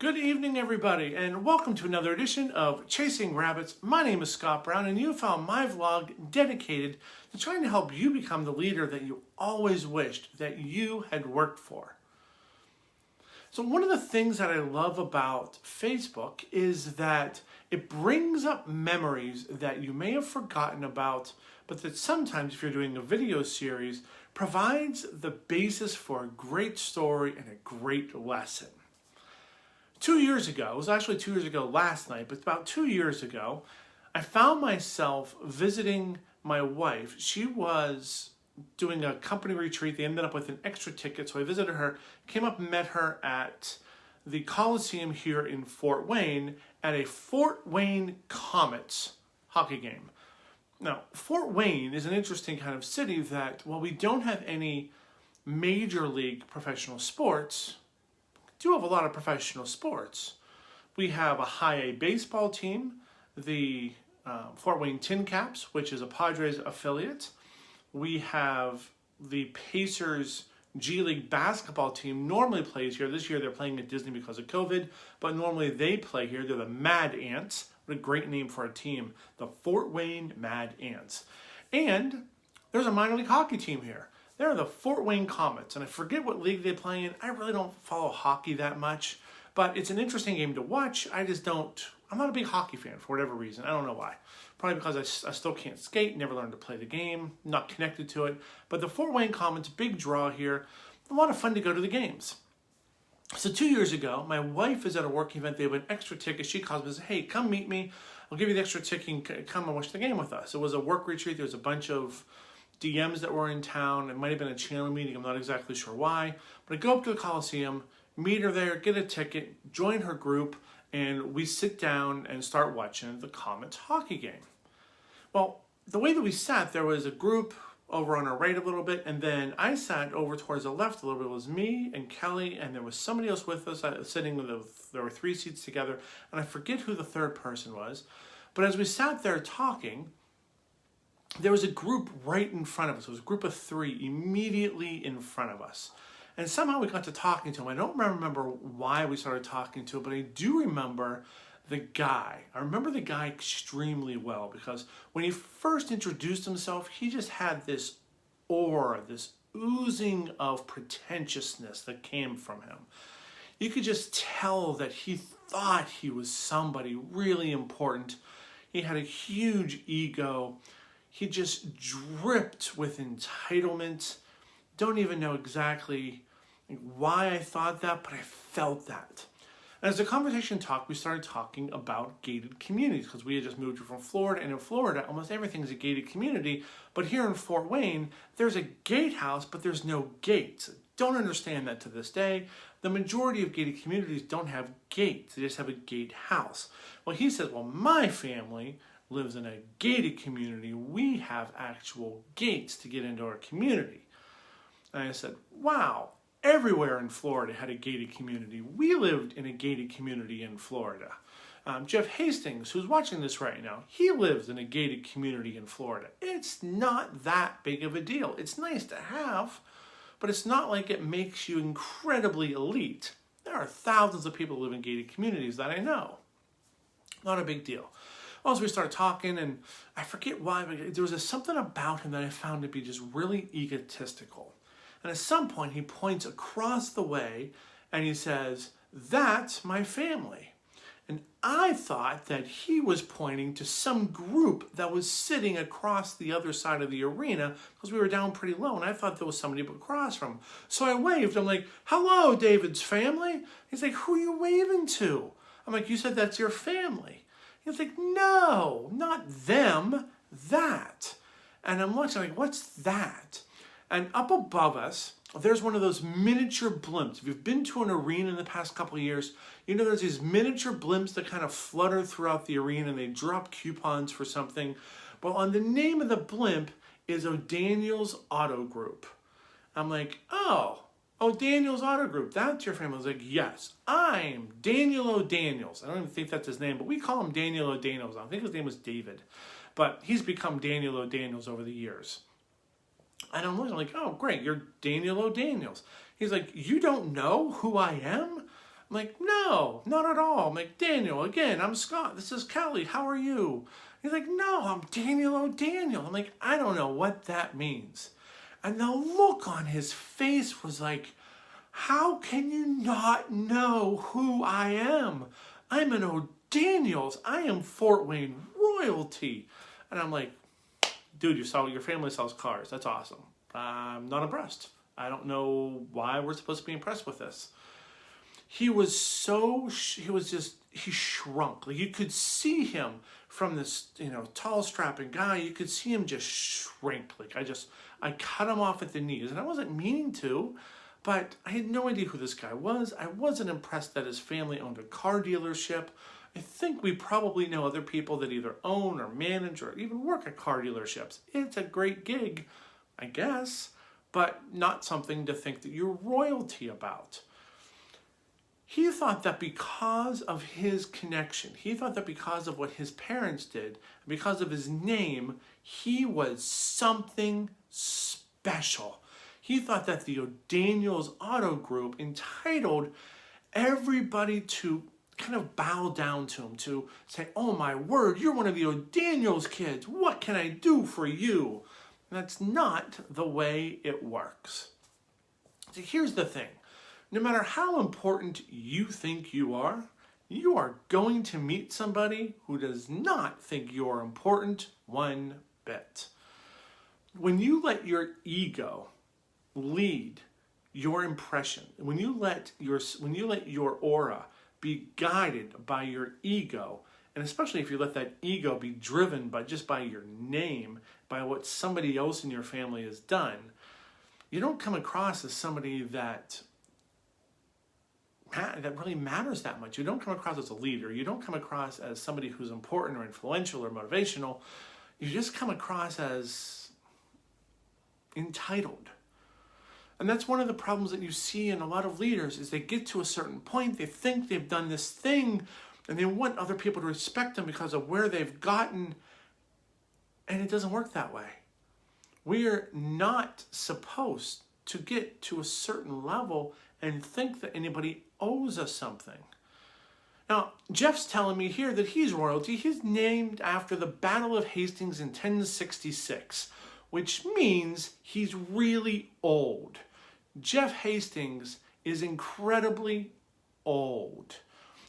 Good evening, everybody, and welcome to another edition of Chasing Rabbits. My name is Scott Brown, and you found my vlog dedicated to trying to help you become the leader that you always wished that you had worked for. So one of the things that I love about Facebook is that it brings up memories that you may have forgotten about, but that sometimes, if you're doing a video series, provides the basis for a great story and a great lesson. 2 years ago, it was actually 2 years ago last night, but about 2 years ago, I found myself visiting my wife. She was doing a company retreat. They ended up with an extra ticket, so I visited her, came up and met her at the Coliseum here in Fort Wayne at a Fort Wayne Comets hockey game. Now, Fort Wayne is an interesting kind of city that, while we don't have any major league professional sports, do have a lot of professional sports. We have a high A baseball team, the Fort Wayne Tin Caps, which is a Padres affiliate. We have the Pacers G League basketball team normally plays here. This year they're playing at Disney because of COVID, but normally they play here. They're the Mad Ants. What a great name for a team. The Fort Wayne Mad Ants. And there's a minor league hockey team here. They're the Fort Wayne Comets, and I forget what league they play in. I really don't follow hockey that much, but it's an interesting game to watch. I'm not a big hockey fan for whatever reason. I don't know why. Probably because I still can't skate, never learned to play the game, not connected to it. But the Fort Wayne Comets, big draw here. A lot of fun to go to the games. So 2 years ago, my wife is at a work event. They have an extra ticket. She calls me and says, hey, come meet me. I'll give you the extra ticket and come and watch the game with us. It was a work retreat. There was a bunch of DMs that were in town. It might have been a channel meeting. I'm not exactly sure why. But I go up to the Coliseum, meet her there, get a ticket, join her group, and we sit down and start watching the Comets hockey game. Well, the way that we sat, there was a group over on our right a little bit, and then I sat over towards the left a little bit. It was me and Kelly, and there was somebody else with us sitting. There were 3 seats together, and I forget who the third person was. But as we sat there talking, there was a group right in front of us. It was a group of 3 immediately in front of us. And somehow we got to talking to him. I don't remember why we started talking to him, but I do remember the guy. I remember the guy extremely well because when he first introduced himself, he just had this aura, this oozing of pretentiousness that came from him. You could just tell that he thought he was somebody really important. He had a huge ego. He just dripped with entitlement. Don't even know exactly why I thought that, but I felt that. As the conversation talked, we started talking about gated communities because we had just moved from Florida, and in Florida, almost everything is a gated community. But here in Fort Wayne, there's a gatehouse, but there's no gates. Don't understand that to this day. The majority of gated communities don't have gates. They just have a gatehouse. Well, he says, well, my family lives in a gated community. We have actual gates to get into our community. And I said, wow, everywhere in Florida had a gated community. We lived in a gated community in Florida. Jeff Hastings, who's watching this right now, he lives in a gated community in Florida. It's not that big of a deal. It's nice to have, but it's not like it makes you incredibly elite. There are thousands of people who live in gated communities that I know. Not a big deal. Well, as we started talking, and I forget why, but there was something about him that I found to be just really egotistical. And at some point, he points across the way, and he says, that's my family. And I thought that he was pointing to some group that was sitting across the other side of the arena, because we were down pretty low, and I thought there was somebody across from him. So I waved. I'm like, hello, David's family. He's like, who are you waving to? I'm like, you said that's your family. He's like, no, not them, that. And I'm watching, like, what's that? And up above us, there's one of those miniature blimps. If you've been to an arena in the past couple of years, you know there's these miniature blimps that kind of flutter throughout the arena and they drop coupons for something. Well, on the name of the blimp is O'Daniel's Auto Group. I'm like, oh, Daniel's Auto Group, that's your family. I was like, yes, I'm Daniel O'Daniels. I don't even think that's his name, but we call him Daniel O'Daniels. I think his name was David, but he's become Daniel O'Daniels over the years. And I'm like, oh, great, you're Daniel O'Daniels. He's like, you don't know who I am? I'm like, no, not at all. I'm like, Daniel, again, I'm Scott. This is Kelly. How are you? He's like, no, I'm Daniel O'Daniel. I'm like, I don't know what that means. And the look on his face was like, how can you not know who I am? I'm an O'Daniels. I am Fort Wayne royalty. And I'm like, dude, your family sells cars. That's awesome. I'm not impressed. I don't know why we're supposed to be impressed with this. He shrunk. Like, you could see him from this, tall, strapping guy. You could see him just shrink. Like, I cut him off at the knees, and I wasn't meaning to, but I had no idea who this guy was. I wasn't impressed that his family owned a car dealership. I think we probably know other people that either own or manage or even work at car dealerships. It's a great gig, I guess, but not something to think that you're royalty about. He thought that because of his connection, he thought that because of what his parents did, because of his name, he was something special. He thought that the O'Daniels Auto Group entitled everybody to kind of bow down to him, to say, oh my word, you're one of the O'Daniels kids. What can I do for you? And that's not the way it works. So here's the thing. No matter how important you think you are going to meet somebody who does not think you're important one bit. When you let your ego lead your impression, when you let your aura be guided by your ego, and especially if you let that ego be driven by your name, by what somebody else in your family has done, you don't come across as somebody that really matters that much. You don't come across as a leader. You don't come across as somebody who's important or influential or motivational. You just come across as entitled. And that's one of the problems that you see in a lot of leaders is they get to a certain point, they think they've done this thing, and they want other people to respect them because of where they've gotten, and it doesn't work that way. We're not supposed to get to a certain level and think that anybody owes us something. Now, Jeff's telling me here that he's royalty. He's named after the Battle of Hastings in 1066, which means he's really old. Jeff Hastings is incredibly old.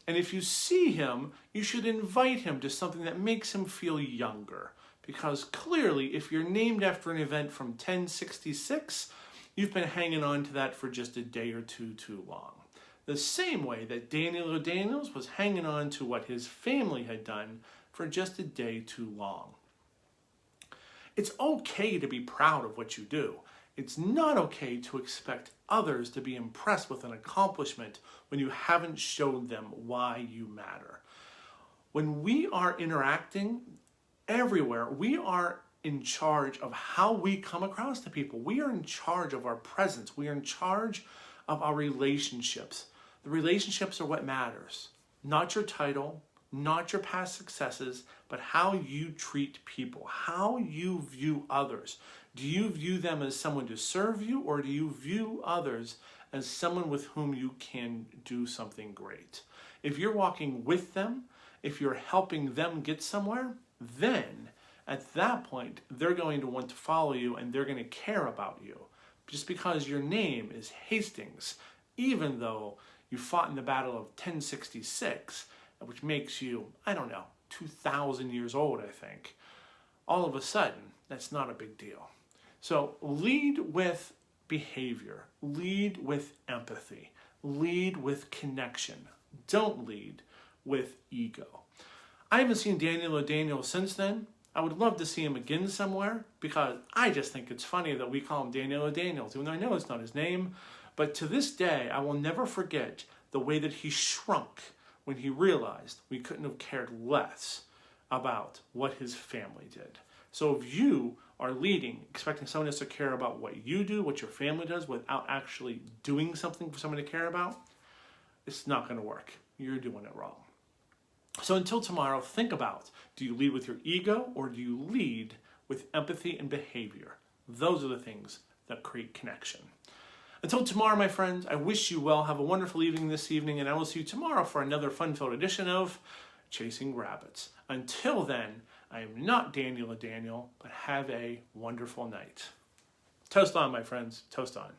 And if you see him, you should invite him to something that makes him feel younger. Because clearly, if you're named after an event from 1066, you've been hanging on to that for just a day or two too long. The same way that Daniel O'Daniels was hanging on to what his family had done for just a day too long. It's okay to be proud of what you do. It's not okay to expect others to be impressed with an accomplishment when you haven't showed them why you matter. When we are interacting everywhere, we are in charge of how we come across to people. We are in charge of our presence. We are in charge of our relationships. The relationships are what matters. Not your title, not your past successes, but how you treat people, how you view others. Do you view them as someone to serve you, or do you view others as someone with whom you can do something great? If you're walking with them, if you're helping them get somewhere, then at that point, they're going to want to follow you and they're going to care about you. Just because your name is Hastings, even though you fought in the Battle of 1066, which makes you, 2,000 years old, I think. All of a sudden, that's not a big deal. So lead with behavior, lead with empathy, lead with connection. Don't lead with ego. I haven't seen Daniel O'Daniel since then. I would love to see him again somewhere because I just think it's funny that we call him Daniel O'Daniels, even though I know it's not his name. But to this day, I will never forget the way that he shrunk when he realized we couldn't have cared less about what his family did. So if you are leading, expecting someone else to care about what you do, what your family does, without actually doing something for someone to care about, it's not going to work. You're doing it wrong. So until tomorrow, think about, do you lead with your ego or do you lead with empathy and behavior? Those are the things that create connection. Until tomorrow, my friends, I wish you well. Have a wonderful evening this evening, and I will see you tomorrow for another fun-filled edition of Chasing Rabbits. Until then, I am not Daniel, but have a wonderful night. Toast on, my friends. Toast on.